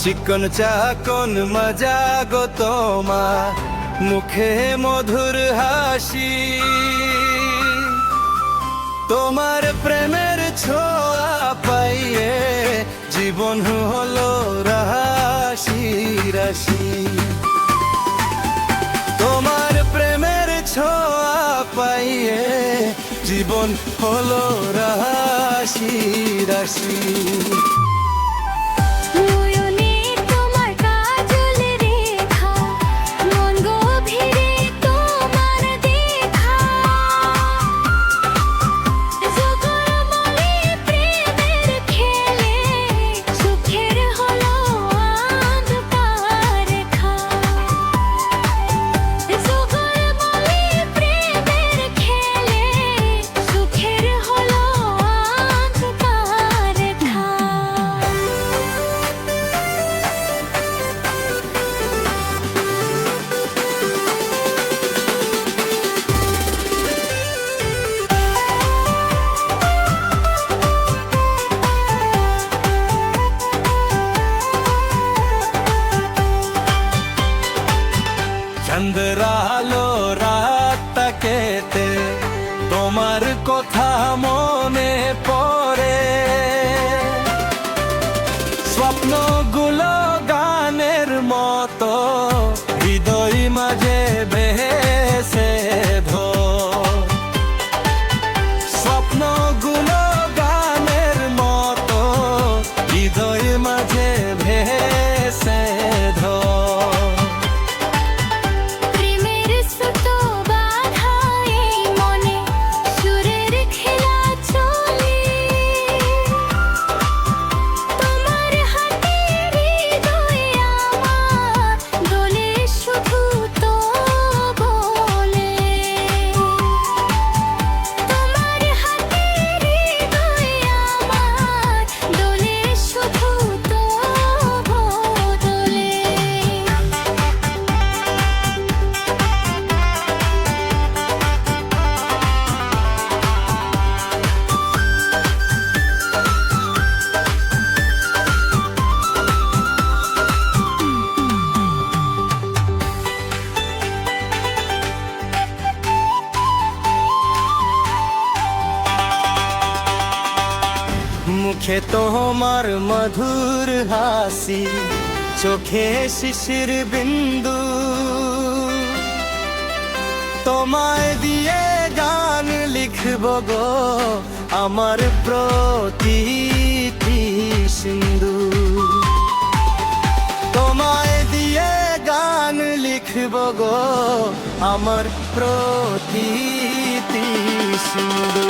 চিকন চাকন মজা গো তোমার, মুখে মধুর হাসি। তোমার প্রেমের ছোঁয়া পাইয়ে জীবন হলো রাশি রাশি। তোমার প্রেমের ছোঁয়া পাইয়ে জীবন হলো রাশি রাশি। চন্দ্রালো রাতটাকেতে তোমার কথা মনে পড়ে, স্বপ্নগুলো গানের মতো হৃদয় মাঝে ভেসে ধো। স্বপ্নগুলো গানের মতো হৃদয় মাঝে ভেসে ধো। মুখে তোমার মধুর হাসি, চোখে শিশির বিন্দু। তোমায় দিয়ে গান লিখব গো আমার প্রতিটি সিন্ধু। তোমায় দিয়ে গান লিখব গো আমার প্রতিটি সিন্ধু।